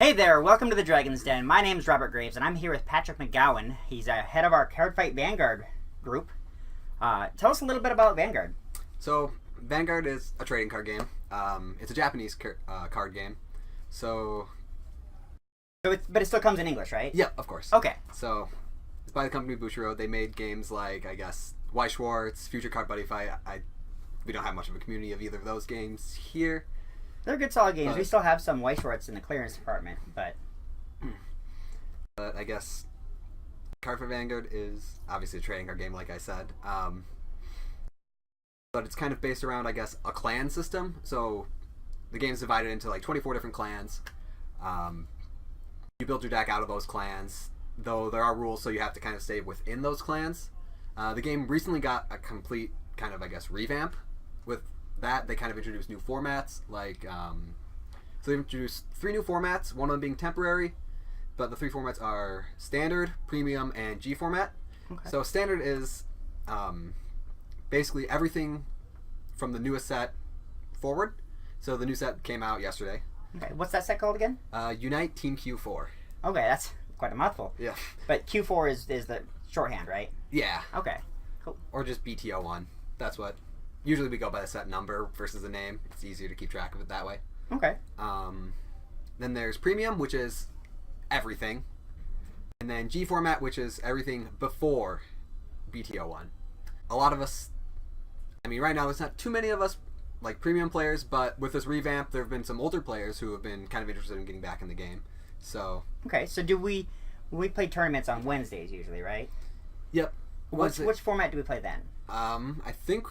Hey there, welcome to the Dragon's Den. My name's Robert Graves, and I'm here with Patrick McGowan. He's head of our CardFight Vanguard group. Tell us a little bit about Vanguard. So, Vanguard is a trading card game. It's a Japanese card game. But it still comes in English, right? Yeah, of course. Okay. So, it's by the company Bushiroad. They made games like, I guess, Weiss Schwarz, Future Card Buddy Fight. We don't have much of a community of either of those games here. They're good, solid games. We still have some Weiss Schwarz in the clearance department, but I guess CardFight Vanguard is obviously a trading card game, like I said. But it's kind of based around, I guess, a clan system. So the game's divided into like 24 different clans. You build your deck out of those clans, though there are rules, so you have to kind of stay within those clans. The game recently got a complete kind of, I guess, revamp. With that, they kind of introduced new formats, like so they introduced 3 new formats, one of them being temporary, but the 3 formats are standard, premium, and G format. Okay. So standard is basically everything from the newest set forward. So the new set came out yesterday. Okay, what's that set called again? Unite Team Q4. Okay, that's quite a mouthful. Yeah. But Q4 is the shorthand, right? Yeah. Okay, cool. Or just BTO1. That's what. Usually we go by the set number versus the name. It's easier to keep track of it that way. Okay. Then there's premium, which is everything. And then G format, which is everything before BTO1. A lot of us, I mean, right now there's not too many of us like premium players, but with this revamp, there have been some older players who have been kind of interested in getting back in the game. So. Okay, so we play tournaments on Wednesdays usually, right? Yep. Which format do we play then? I think.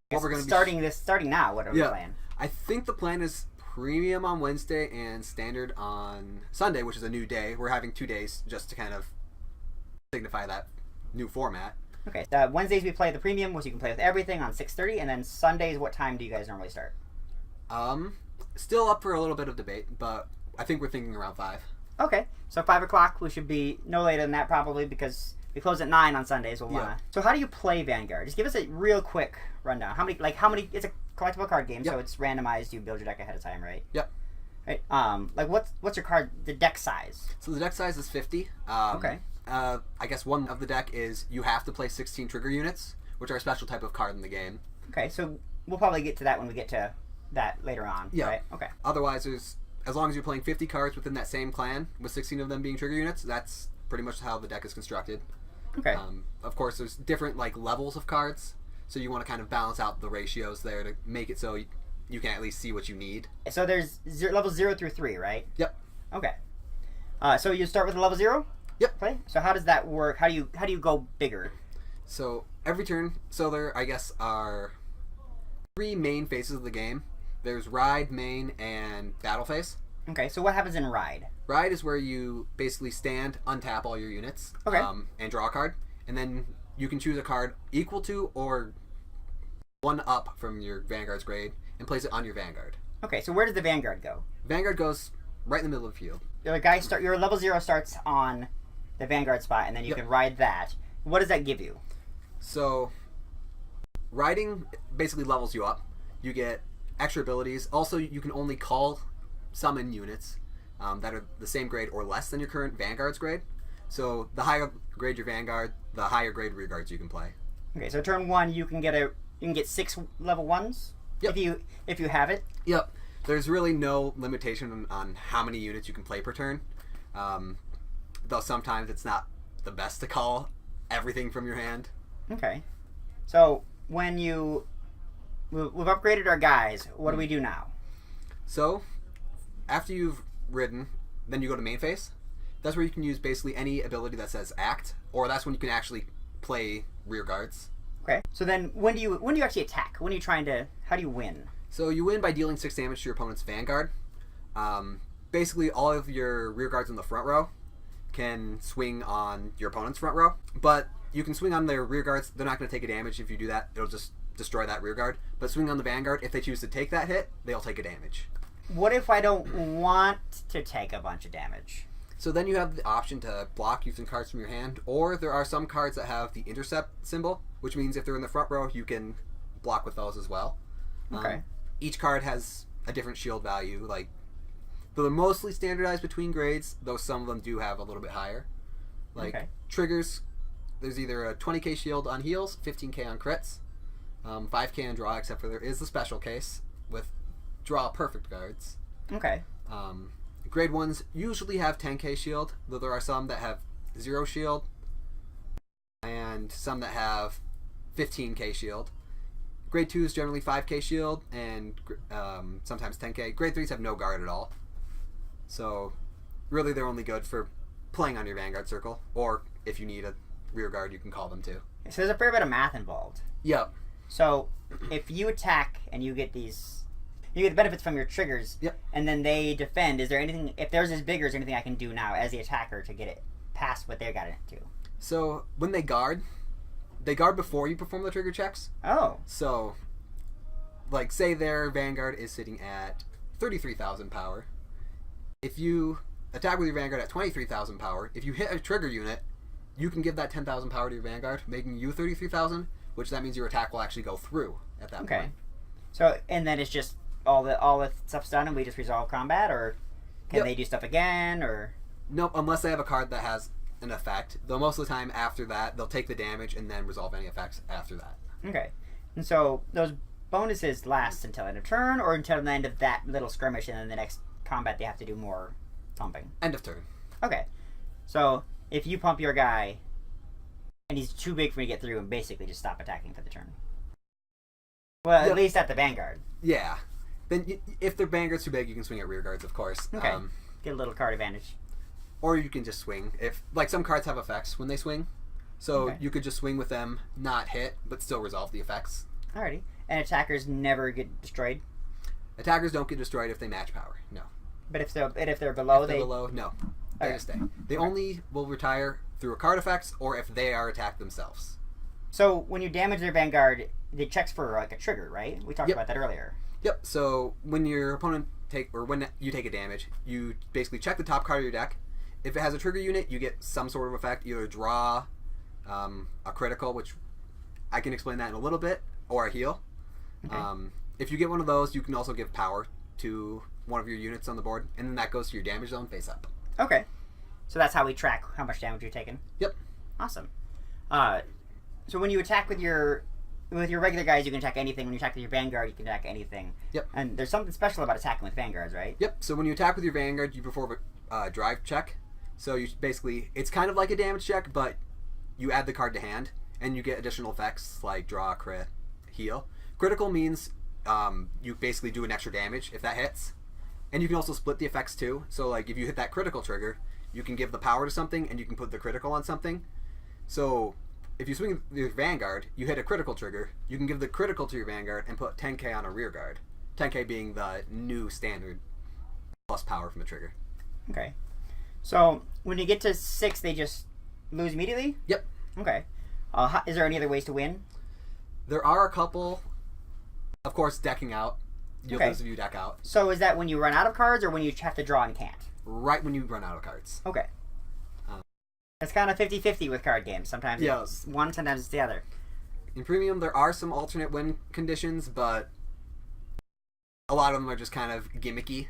What we're going to starting now. What are we playing? I think the plan is premium on Wednesday and standard on Sunday, which is a new day. We're having 2 days just to kind of signify that new format. Okay. Wednesdays we play the premium, which you can play with everything on 6:30, and then Sundays, what time do you guys normally start? Still up for a little bit of debate, but I think we're thinking around 5. Okay. So 5 o'clock. We should be no later than that probably because we close at 9 on Sundays. So how do you play Vanguard? Just give us a real quick rundown. How many? It's a collectible card game, so it's randomized. You build your deck ahead of time, right? Yep. Right. Like what's your card? The deck size. So the deck size is 50. Okay. I guess one of the deck is you have to play 16 trigger units, which are a special type of card in the game. Okay. So we'll probably get to that when we get to that later on. Yeah. Right? Okay. Otherwise, as long as you're playing 50 cards within that same clan, with 16 of them being trigger units, that's pretty much how the deck is constructed. Okay. Of course, there's different like levels of cards, so you want to kind of balance out the ratios there to make it so you can at least see what you need. So there's levels 0 through 3, right? Yep. Okay. So you start with a level 0? Yep. Play? So how does that work? How do you go bigger? So every turn, so there I guess are 3 main phases of the game. There's ride, main, and battle phase. Okay. So what happens in ride? Ride is where you basically stand, untap all your units, and draw a card, and then you can choose a card equal to or 1 up from your Vanguard's grade and place it on your Vanguard. Okay, so where does the Vanguard go? Vanguard goes right in the middle of the field. Your level 0 starts on the Vanguard spot, and then you can ride that. What does that give you? So, riding basically levels you up. You get extra abilities. Also, you can only summon units that are the same grade or less than your current Vanguard's grade. So the higher grade your Vanguard, the higher grade rearguards you can play. Okay, so turn 1 you can get 6 level 1s. Yep. If you have it. Yep. There's really no limitation on how many units you can play per turn. Though sometimes it's not the best to call everything from your hand. Okay. So when we've upgraded our guys, what do we do now? So after you've ridden, then you go to main phase. That's where you can use basically any ability that says act, or that's when you can actually play rear guards. Okay. So then when do you actually attack? How do you win? So you win by dealing 6 damage to your opponent's Vanguard. Basically all of your rear guards in the front row can swing on your opponent's front row, but you can swing on their rear guards. They're not going to take a damage if you do that. It'll just destroy that rear guard. But swing on the Vanguard, if they choose to take that hit, they'll take a damage. What if I don't want to take a bunch of damage? So then you have the option to block using cards from your hand, or there are some cards that have the intercept symbol, which means if they're in the front row, you can block with those as well. Okay. Each card has a different shield value. Like They're mostly standardized between grades, though some of them do have a little bit higher. Like triggers, there's either a 20k shield on heals, 15k on crits, 5k on draw, except for there is the special case with draw perfect guards. Okay. Grade 1s usually have 10k shield, though there are some that have 0 shield, and some that have 15k shield. Grade 2s generally 5k shield, and sometimes 10k. Grade 3s have no guard at all. So, really they're only good for playing on your Vanguard circle, or if you need a rear guard, you can call them too. So there's a fair bit of math involved. Yep. So, if you attack and you get these... You get the benefits from your triggers, and then they defend. Is there anything, if theirs is bigger, is there anything I can do now as the attacker to get it past what they got it to? So, when they guard before you perform the trigger checks. Oh. So, like, say their Vanguard is sitting at 33,000 power. If you attack with your Vanguard at 23,000 power, if you hit a trigger unit, you can give that 10,000 power to your Vanguard, making you 33,000, which that means your attack will actually go through at that point. So, and then it's just all the stuff's done and we just resolve combat, or can they do stuff again, or? Nope, unless they have a card that has an effect. Though most of the time after that, they'll take the damage and then resolve any effects after that. Okay. And so those bonuses last until end of turn, or until the end of that little skirmish, and then the next combat they have to do more pumping? End of turn. Okay. So if you pump your guy and he's too big for me to get through, and basically just stop attacking for the turn. Well, at least at the Vanguard. Yeah. Then if their Vanguard's too big, you can swing at rear guards, of course. Okay. Get a little card advantage. Or you can just swing. If like some cards have effects when they swing. So you could just swing with them, not hit, but still resolve the effects. Alrighty. And attackers never get destroyed? Attackers don't get destroyed if they match power, no. But if they're below, if they're below, no. They just stay. They only will retire through a card effects or if they are attacked themselves. So when you damage their Vanguard, it checks for like a trigger, right? We talked about that earlier. Yep. So when your opponent when you take a damage, you basically check the top card of your deck. If it has a trigger unit, you get some sort of effect, either draw, a critical, which I can explain that in a little bit, or a heal. Okay. If you get one of those, you can also give power to one of your units on the board, and then that goes to your damage zone face up. Okay. So that's how we track how much damage you're taking? Yep. Awesome. So when you attack with your regular guys, you can attack anything. When you attack with your Vanguard, you can attack anything. Yep. And there's something special about attacking with Vanguards, right? Yep. So when you attack with your Vanguard, you perform a drive check. So you basically, it's kind of like a damage check, but you add the card to hand, and you get additional effects like draw, crit, heal. Critical means you basically do an extra damage if that hits. And you can also split the effects too. So like if you hit that critical trigger, you can give the power to something, and you can put the critical on something. So if you swing your Vanguard, you hit a critical trigger, you can give the critical to your Vanguard and put 10k on a rear guard. 10k being the new standard plus power from the trigger. Okay. So when you get to 6, they just lose immediately? Yep. Okay. Is there any other ways to win? There are a couple. Of course, decking out. You'll lose if you deck out. So is that when you run out of cards, or when you have to draw and can't? Right when you run out of cards. Okay. It's kind of 50-50 with card games. Sometimes it's one, sometimes it's the other. In Premium, there are some alternate win conditions, but a lot of them are just kind of gimmicky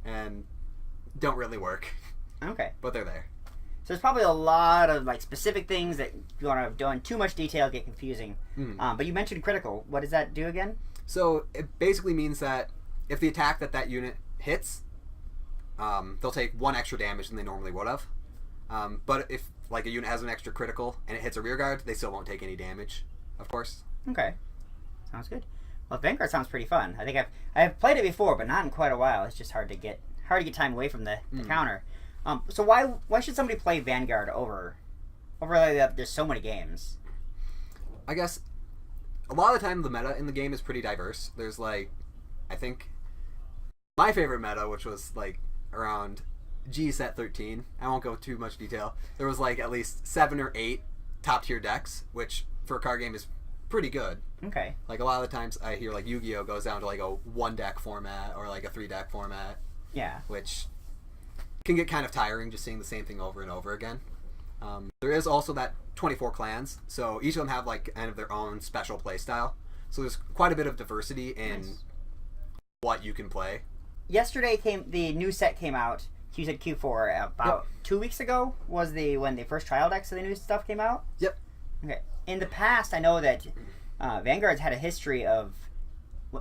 and don't really work. Okay. But they're there. So there's probably a lot of like specific things that you want to go in too much detail, get confusing. But you mentioned critical. What does that do again? So it basically means that if the attack that unit hits, they'll take 1 extra damage than they normally would have. But if like a unit has an extra critical and it hits a rear guard, they still won't take any damage, of course. Okay. Sounds good. Well, Vanguard sounds pretty fun. I think I've played it before, but not in quite a while. It's just hard to get time away from the counter. So why should somebody play Vanguard over like there's so many games? I guess a lot of the time the meta in the game is pretty diverse. There's like, I think my favorite meta, which was like around G set 13. I won't go too much detail. There was like at least 7 or 8 top tier decks, which for a card game is pretty good. Okay. Like a lot of the times I hear like Yu-Gi-Oh goes down to like a 1 deck format or like a 3 deck format. Yeah. Which can get kind of tiring just seeing the same thing over and over again. There is also that 24 clans, so each of them have like kind of their own special play style. So there's quite a bit of diversity in what you can play. yesterday the new set came out. You said Q4 about 2 weeks ago was when the first trial decks of the new stuff came out. Yep. Okay. In the past, I know that Vanguard's had a history of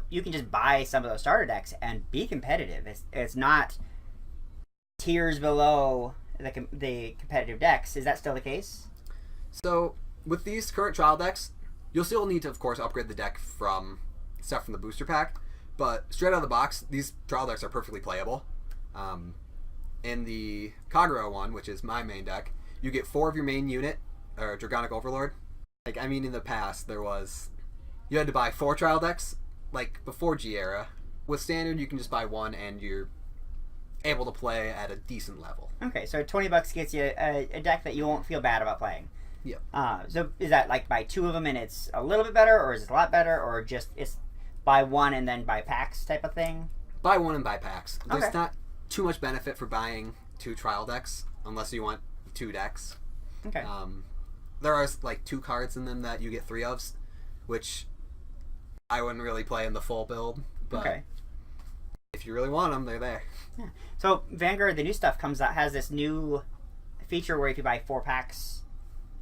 you can just buy some of those starter decks and be competitive. It's not tiers below the competitive decks. Is that still the case? So with these current trial decks, you'll still need to, of course, upgrade the deck from stuff from the booster pack. But straight out of the box, these trial decks are perfectly playable. In the Kagura one, which is my main deck, you get 4 of your main unit, or Dragonic Overlord. In the past, you had to buy 4 trial decks, before G era. With Standard, you can just buy 1, and you're able to play at a decent level. Okay, so $20 gets you a deck that you won't feel bad about playing. Yep. So is that buy 2 of them and it's a little bit better, or is it a lot better, or just it's buy 1 and then buy packs type of thing? Buy 1 and buy packs. There's Okay. not too much benefit for buying 2 trial decks unless you want 2 decks. Okay. There are 2 cards in them that you get 3 of, which I wouldn't really play in the full build. But if you really want them, they're there. Yeah. So Vanguard, the new stuff comes out, has this new feature where if you buy 4 packs,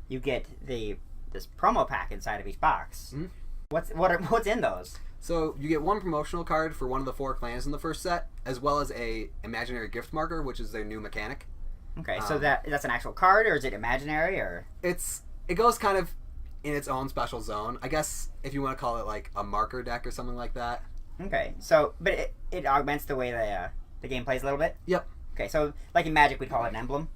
you get this promo pack inside of each box. Mm-hmm. What's in those? So you get 1 promotional card for one of the 4 clans in the first set, as well as a imaginary gift marker, which is their new mechanic. Okay, so that's an actual card, or is it imaginary, or? It goes kind of in its own special zone. I guess if you want to call it a marker deck or something like that. Okay, so but it augments the way the game plays a little bit. Yep. Okay, so in Magic we'd call it an emblem.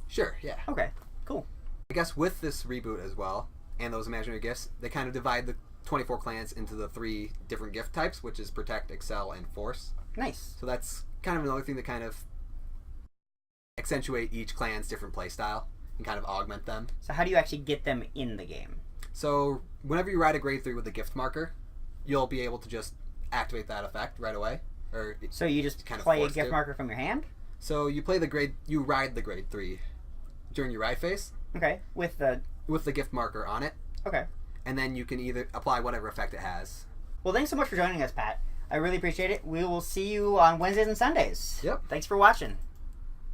Sure. Yeah. Okay. Cool. I guess with this reboot as well, and those imaginary gifts, they kind of divide the 24 clans into the 3 different gift types, which is Protect, Excel, and Force. Nice. So that's kind of another thing to kind of accentuate each clan's different play style and kind of augment them. So how do you actually get them in the game? So whenever you ride a grade 3 with a gift marker, you'll be able to just activate that effect right away. So you just kind of play a gift marker from your hand? So you ride the grade 3 during your ride phase. Okay, with the gift marker on it. Okay. And then you can either apply whatever effect it has. Well, thanks so much for joining us, Pat. I really appreciate it. We will see you on Wednesdays and Sundays. Yep. Thanks for watching.